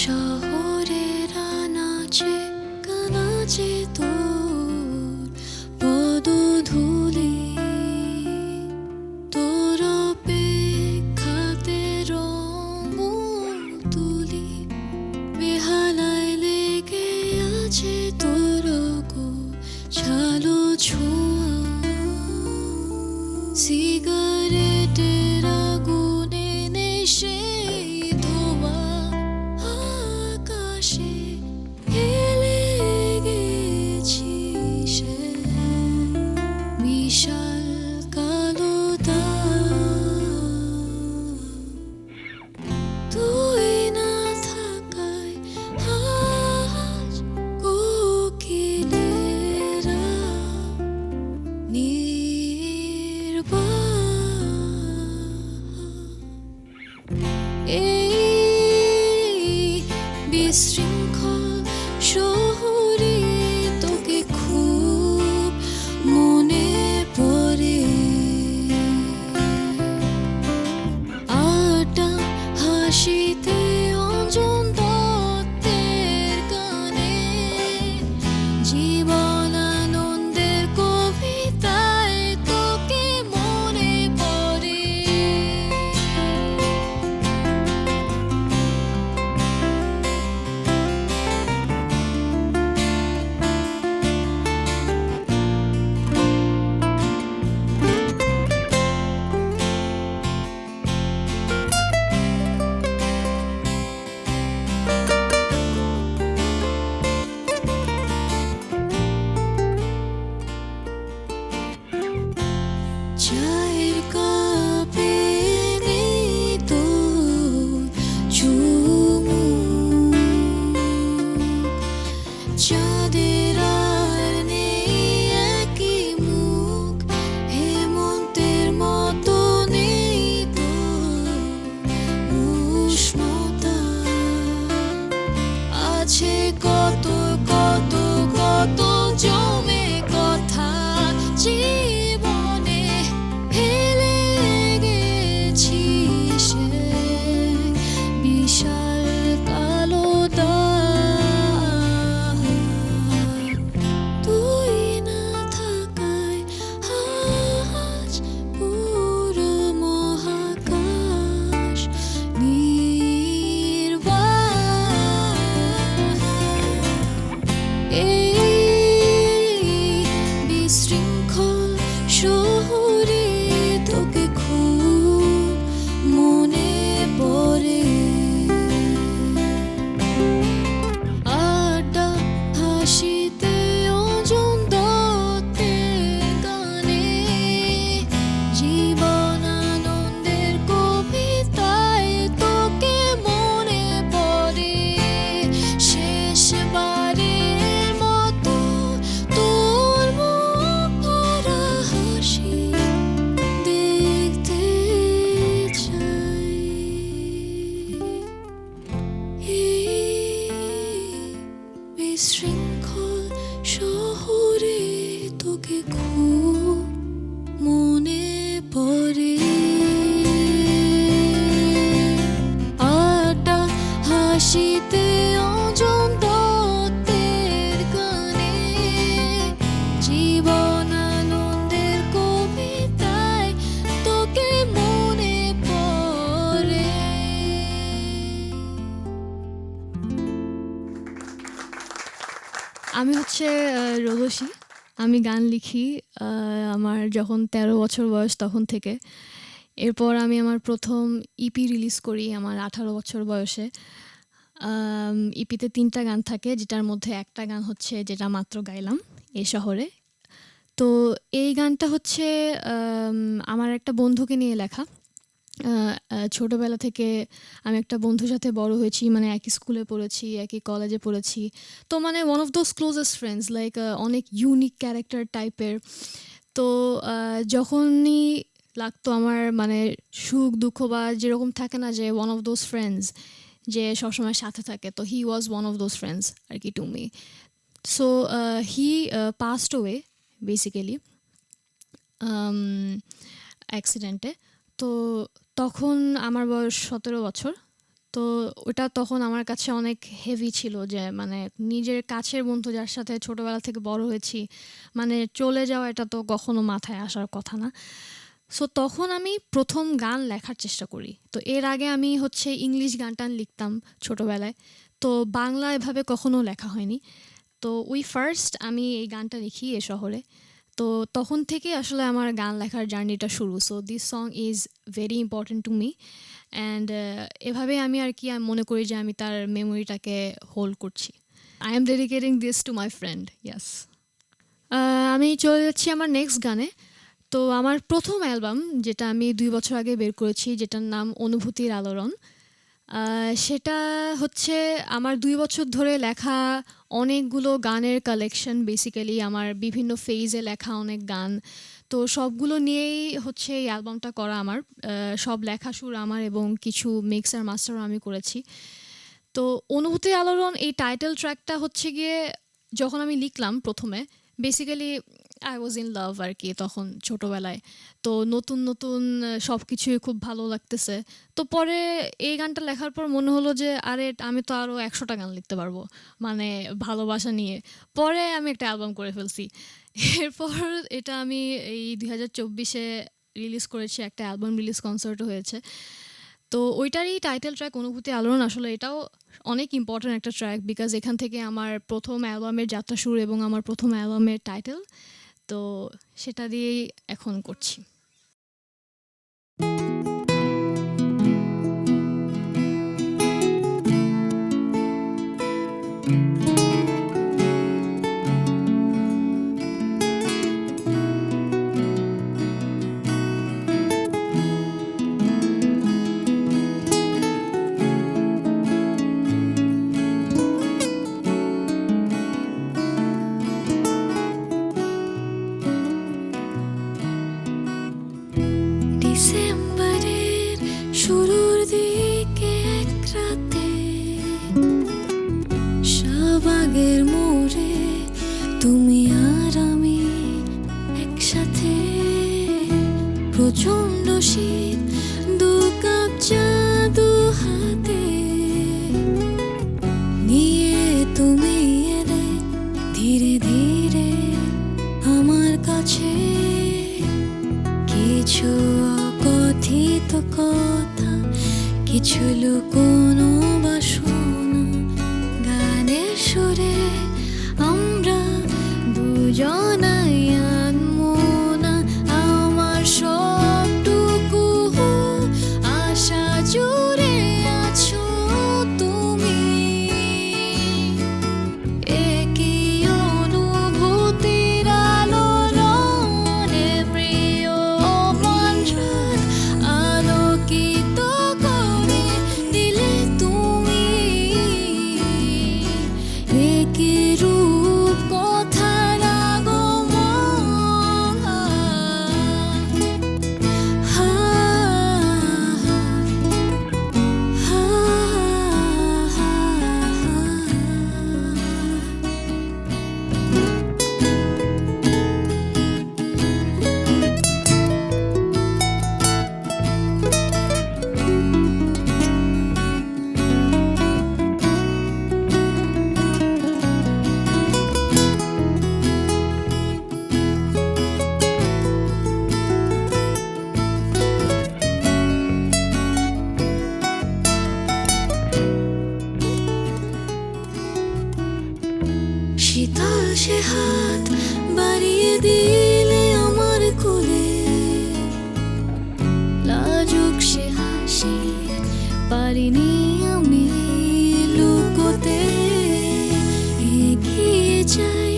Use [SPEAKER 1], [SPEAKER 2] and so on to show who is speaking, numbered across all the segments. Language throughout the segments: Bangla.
[SPEAKER 1] শহরের আনাচে কানাচে তোর পদধূলি, তোর অপেক্ষাতে রঙ তুলি, বেহালায় লেগে আছে তোর ছালো ছোঁয়া, সিগারেটের আগুনে নেশে ধোয়া, আকাশে হেলে গেছি সে বিশাল কালো দাগ। তুই না থাকায় আজ কোকিলেরা এই বিশৃঙ্খল শহরে তোকে খুব মনে পড়ে। আটা হাসিতে অঞ্জন দত্তের গানে, জীবন আনন্দের কবিতায় তোকে মনে পড়ে। চায়ের কাপে নেই তোর চুমুক, চাঁদের আর নেই একই মুখ, হেমন্তের মতো নেই তোর উষ্ণতা। আছে কত কত কত জমে কথা, জীবনে ফেলে গেছি সে বিশাল কালো দাগ। তুই না থাকায় আজ পুরো মহাকাশ নির্বাক। এই বিশৃঙ্খল শহরে তোকে খুব মনে পড়ে। আড্ডা হাসিতে অঞ্জন দত্তের গানে, জীবন আনন্দের কবিতায় তোকে মনে পড়ে। শেষবারের মতো তোর মুখ ভরা হাসি দেখতে চাই। এই বিশৃঙ্খল শহরে তোকে খুব মনে পড়ে। আটা হাসিতে অঞ্জন দত্তের গানে, জীবন আনন্দের কবিতায় তোকে মনে পড়ে।
[SPEAKER 2] আমি হচ্ছে রোদসী। আমি গান লিখি আমার যখন 13 বছর বয়স তখন থেকে। এরপর আমি আমার প্রথম ইপি রিলিজ করি আমার 18 বছর বয়সে। ইপিতে 3টা গান থাকে, যেটার মধ্যে একটা গান হচ্ছে যেটা মাত্র গাইলাম, এই শহরে। তো এই গানটা হচ্ছে আমার একটা বন্ধুকে নিয়ে লেখা। ছোটবেলা থেকে আমি একটা বন্ধুর সাথে বড় হয়েছি, মানে একই স্কুলে পড়েছি, একই কলেজে পড়েছি। তো মানে one of those closest friends, like অনেক ইউনিক ক্যারেক্টার টাইপের। তো যখনই লাগতো আমার মানে সুখ দুঃখ বা যেরকম থাকে না যে ওয়ান অফ দোজ ফ্রেন্ডস যে সবসময় সাথে থাকে, তো he was one of those friends আর কি to me. So he passed away basically অ্যাক্সিডেন্টে। তো তখন আমার বয়স 17 বছর। তো ওটা তখন আমার কাছে অনেক হেভি ছিল যে মানে নিজের কাছের বন্ধু যার সাথে ছোটবেলা থেকে বড় হয়েছি, মানে চলে যাওয়া এটা তো কখনো মাথায় আসার কথা না। সো তখন আমি ১ম গান লেখার চেষ্টা করি। তো এর আগে আমি হচ্ছে ইংলিশ গান-টান লিখতাম ছোটবেলায়। তো বাংলা এভাবে কখনো লেখা হয়নি। তো ওই ফার্স্ট আমি এই গানটা লিখি এ শহরে। তো তখন থেকেই আসলে আমার গান লেখার জার্নিটা শুরু। So this song is very important to me and এভাবে আমি আরকি আমি মনে করি যে আমি তার মেমোরিটাকে হোল্ড করছি। I am ডেডিকেটিং this to my friend. Yes. আমি চলে যাচ্ছি আমার নেক্সট গানে। তো আমার ১ম অ্যালবাম যেটা আমি ২ বছর আগে বের করেছি যেটার নাম 'অনুভূতির আলোড়ন'। সেটা হচ্ছে আমার ২ বছর ধরে লেখা অনেকগুলো গানের কালেকশন, বেসিক্যালি আমার বিভিন্ন ফেজে লেখা অনেক গান। তো সবগুলো নিয়েই হচ্ছে এই অ্যালবামটা করা আমার। সব লেখা সুর আমার এবং কিছু মিক্স আর মাস্টারও আমি করেছি। তো 'অনুভূতির আলোড়ন' এই টাইটেল ট্র্যাকটা হচ্ছে গিয়ে যখন আমি লিখলাম ১ম এ basically I was in love আরকি তখন ছোটবেলায়। তো নতুন সবকিছুই খুব ভালো লাগতেছে। তো পরে এই গানটা লেখার পর মনে হলো যে আরে আমি তো আরো ১০০ টা গান লিখতে পারবো। মানে ভালোবাসা নিয়ে। পরে আমি একটা অ্যালবাম করে ফেলছি। এরপর এটা আমি এই ২০২৪ এ রিলিজ করেছি। একটা অ্যালবাম রিলিজ কনসার্টও হয়েছে। তো ওইটারই টাইটেল ট্র্যাক 'অনুভূতি আলোড়ন' আসলে এটাও অনেক ইম্পোর্টেন্ট একটা ট্র্যাক বিকজ এখান থেকে আমার ১ম অ্যালবামের যাত্রা শুরু এবং আমার ১ম অ্যালবামের টাইটেল। তো সেটা দিয়েই এখন করছি।
[SPEAKER 1] ডিসেম্বরের শুরুর দিকে এক রাতে শাহবাগের মোড়ে তুমি আর আমি একসাথে, প্রচণ্ড শীত, ২ কাপ চা ২ হাতে নিয়ে তুমি এলে ধীরে ধীরে আমার কাছে। কিছু অকথিত কথা, কিছু লুকোনো বাসনা, গানের সুরে আমরা দুজনাই আনমনা। আমার সবটুকু আশা জুড়ে আছো তুমি, একই অনুভূতির আলোড়নে প্রিয়মান রাত আলোকিত করে দিলে তুমি। একই রূপ কথার আগমন, হা হা শীতল সে হাত বাড়িয়ে দিলে আমার কোলে, লাজুক সে হাসি পারিনি আমি লুকোতে। এগিয়ে যাই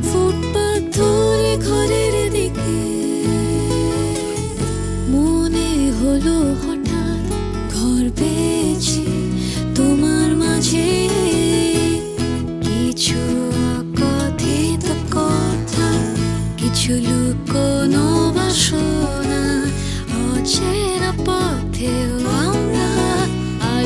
[SPEAKER 1] ফুটপাত ধরে ঘরের দিকে, মনে হলো হঠাৎ ঘর পেয়েছি তোমার মাঝে। কিছু অকথিত কথা, কিছু লুকোনো বাসনা, অচেনা পথেও আমরা আর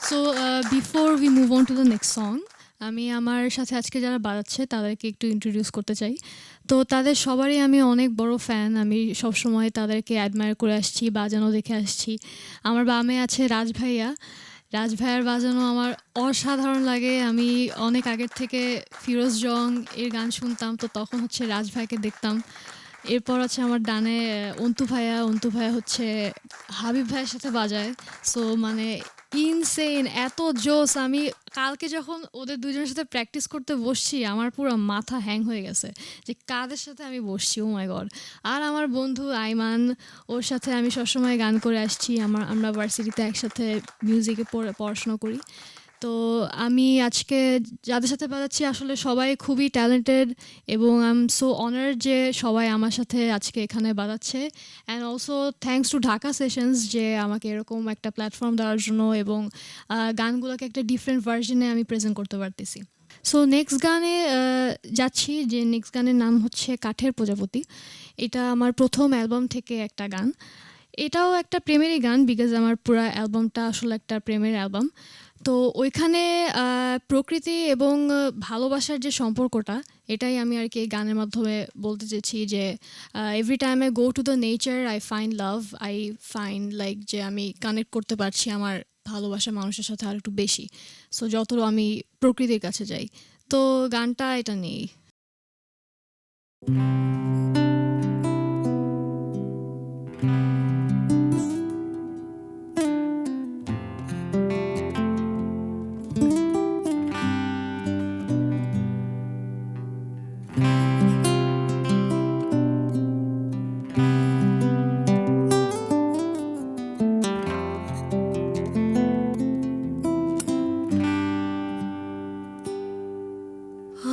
[SPEAKER 2] so before we move on to the next song, আমি আমার সাথে আজকে যারা বাজাচ্ছে তাদেরকে একটু ইন্ট্রোডিউস করতে চাই। তো তাদের সবারই আমি অনেক বড় ফ্যান। আমি সবসময় তাদেরকে অ্যাডমায়ার করে আসছি, বাজানো দেখে আসছি। আমার বামে আছে রাজ ভাইয়া। রাজ ভাইয়ার বাজানো আমার অসাধারণ লাগে। আমি অনেক আগের থেকে ফিরোজ জং এর গান শুনতাম, তো তখন হচ্ছে রাজ ভাইকে দেখতাম। এরপর আছে আমার ডানে অন্তু ভাইয়া। অন্তু ভাইয়া হচ্ছে হাবিব ভাইয়ের সাথে বাজায়। সো মানে ইনসেন, এত জোস! আমি কালকে যখন ওদের দুজনের সাথে প্র্যাকটিস করতে বসছি, আমার পুরো মাথা হ্যাং হয়ে গেছে যে কাদের সাথে আমি বসছি। ও মাই গড! আর আমার বন্ধু আইমান, ওর সাথে আমি সবসময় গান করে আসছি। আমরা ভার্সিটিতে একসাথে মিউজিকে পড়াশোনা করি। তো আমি আজকে যাদের সাথে বাজাচ্ছি আসলে সবাই খুবই ট্যালেন্টেড, এবং আই এম সো অনার্ড যে সবাই আমার সাথে আজকে এখানে বাজাচ্ছে। And also thanks to Dhaka sessions যে আমাকে এরকম একটা প্ল্যাটফর্ম দেওয়ার জন্য, এবং গানগুলোকে একটা ডিফারেন্ট ভার্সনে আমি প্রেজেন্ট করতে পারতেছি। সো নেক্সট গানে যাচ্ছি, যে নেক্সট গানের নাম হচ্ছে কাঠের প্রজাপতি। এটা আমার প্রথম অ্যালবাম থেকে একটা গান। এটাও একটা প্রেমেরই গান, বিকজ আমার পুরো অ্যালবামটা আসলে একটা প্রেমের অ্যালবাম। তো ওইখানে প্রকৃতি এবং ভালোবাসার যে সম্পর্কটা, এটাই আমি আর কি এই গানের মাধ্যমে বলতে চেয়েছি যে every time I go to the nature I find love, I find like যে আমি কানেক্ট করতে পারছি আমার ভালোবাসা মানুষের সাথে আর একটু বেশি। সো যত আমি প্রকৃতির কাছে যাই, তো গানটা এটা নেই।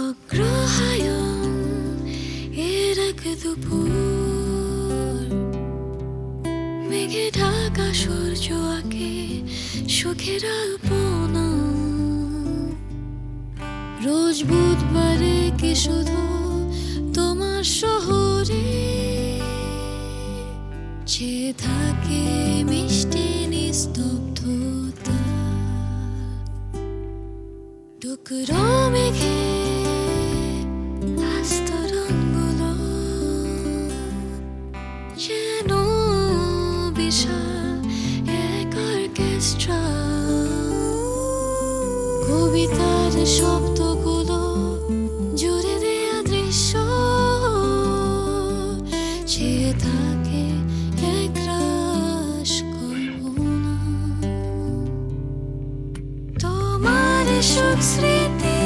[SPEAKER 1] অগ্রহায়ণ এর এক দুপুর, মেঘে ঢাকা সূর্য আঁকে সুখের আলপনা। রোজ বুধবারে কি শুধু তোমার শহরে যে থাকে মিষ্টি নিস্তব্ধতা। টুকরো মেঘে আস্তরণগুলো যেন বিশাল এক অর্কেস্ট্রা। কবিতার শব্দগুলো জুড়ে দেয়া দৃশ্য, যে থাকে একরাশ কল্পনা। তোমার এসব স্মৃতি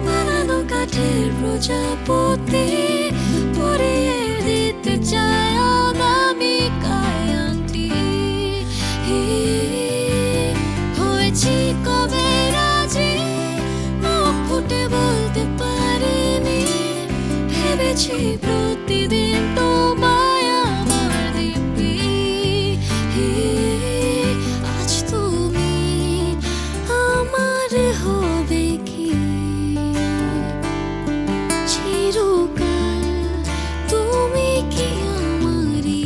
[SPEAKER 1] বানানো কাঠের প্রজাপতি পরিয়ে দিতে চায় অনামিকায় আংটি। হয়েছি কবে রাজি, মুখ ফুটে বলতে পারিনি। ভেবেছি প্রতিদিন তোমায় আমার দিব্যি। আজ তুমি আমার হবে কি চিরকাল, তুমি কি আমারই।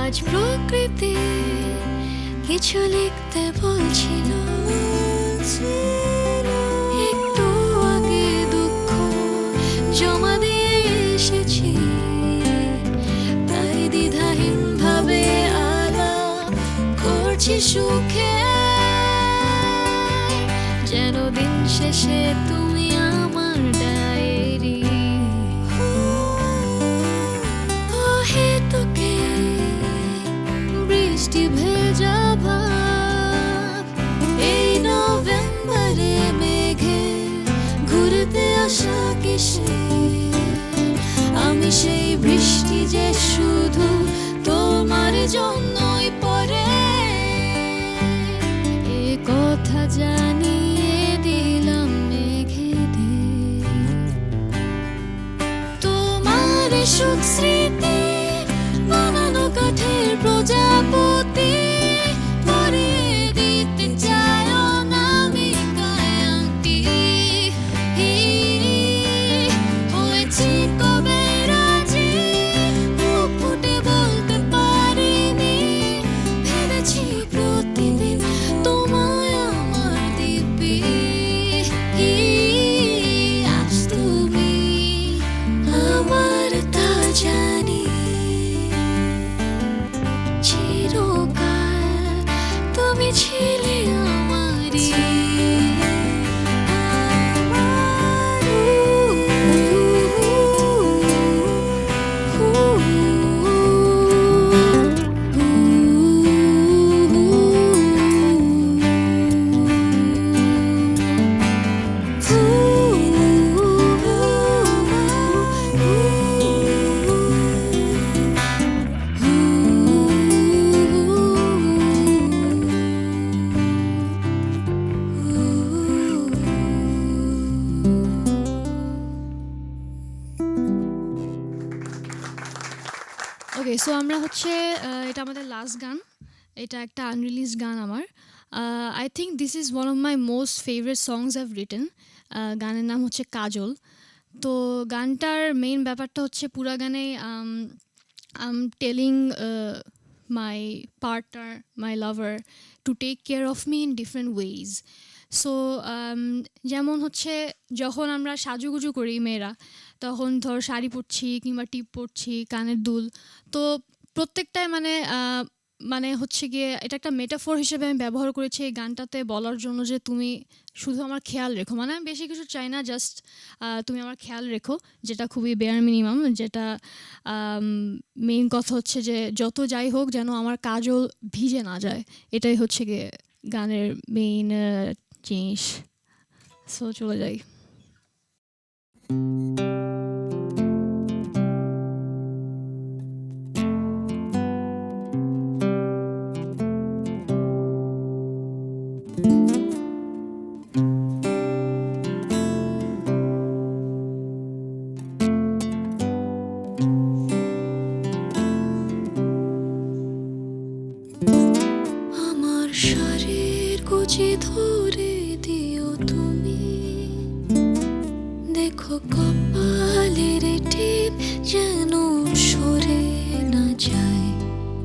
[SPEAKER 1] আজ প্রকৃতি কিছু লিখতে বলছিল, একটু আগে দুঃখ জমা দিয়ে এসেছি। তাই দ্বিধাহীন ভাবে আলাপ করছি সুখে, যেন দিন শেষে তুমি আমার ডায়েরি। অহেতুকে বৃষ্টি ভেজা ভাব, এই নভেম্বরে মেঘে ঘুরতে আসা কিসে। আমি সেই বৃষ্টি যে শুধু তোমার জন্যই পড়ে। এ কথা ছিলে আমারই
[SPEAKER 2] ওকে, সো আমরা হচ্ছে এটা আমাদের লাস্ট গান। এটা একটা আনরিলিজড গান আমার। I think this is one of my most favourite songs I've written. গানের নাম হচ্ছে কাজল। তো গানটার মেইন ব্যাপারটা হচ্ছে পুরা গানে I'm telling my partner, my lover to take care of me in different ways. সো যেমন হচ্ছে যখন আমরা সাজুগুজু করি মেয়েরা, তখন ধর শাড়ি পরছি কিংবা টিপ পরছি, কানের দুল, তো প্রত্যেকটাই মানে হচ্ছে গিয়ে এটা একটা মেটাফোর হিসেবে আমি ব্যবহার করেছি এই গানটাতে বলার জন্য যে তুমি শুধু আমার খেয়াল রেখো। মানে আমি বেশি কিছু চাই না, জাস্ট তুমি আমার খেয়াল রেখো, যেটা খুবই বেয়ার মিনিমাম। যেটা মেইন কথা হচ্ছে যে যত যাই হোক যেন আমার কাজল ভিজে না যায়, এটাই হচ্ছে গিয়ে গানের মেইন জিনিস। সো চলে যাই।
[SPEAKER 1] আমার শাড়ির কুচি ধরে দিও তুমি, দেখো কপালের টিপ যেন সরে না যায়,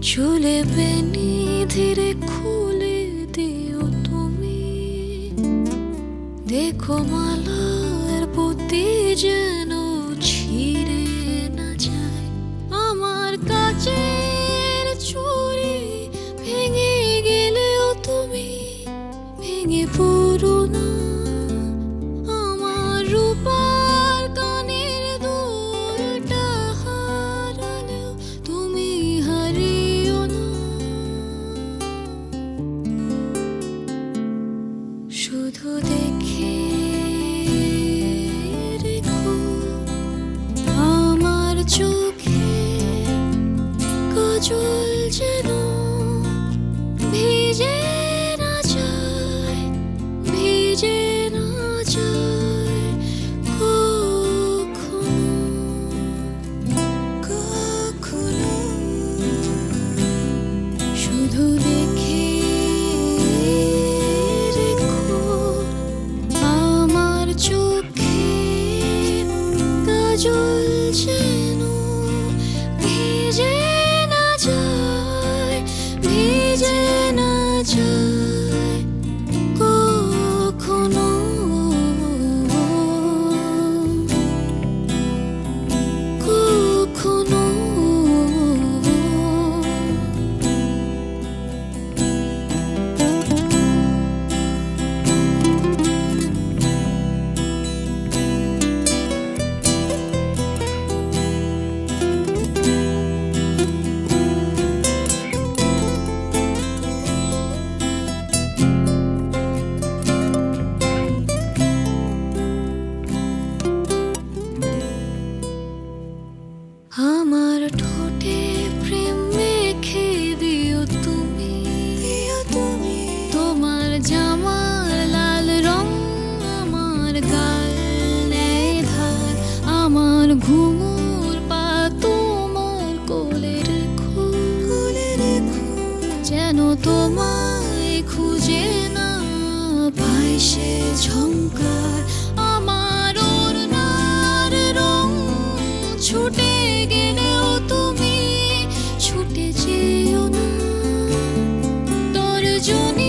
[SPEAKER 1] চুলে বেনি ধীরে খুলে দিও তুমি, দেখো মালার পুঁতি যেন ছিঁড়ে না যায়, আমার কাচের চুড়ি ভেঙে গেলেও তুমি ভেঙে পড়ো না, আমার রূপার কানের দুলটা হারালেও তুমি হারিও না, শুধু দেখে রেখো আমার চোখে কাজল যেন ভিজে না যায়, ভিজে না যায় কখনো, কখনো, শুধু দেখে রেখো আমার চোখে কাজল যেন ভিজে না যায়, ভিজে না যায় কখনো, কখনো। আমার ঠোঁটে প্রেম মেখে দিও তুমি, তোমার জামার লাল রং আমার গাল নেয় ধার, আমার ঘুমুর পা তোমার কোলে রেখো, যেন তোমায় খুঁজে না পাই সে ঝংকার, আমার ওড়নার রং ছুটে গেলেও তুমি ছুটে যেও না, তর্জনী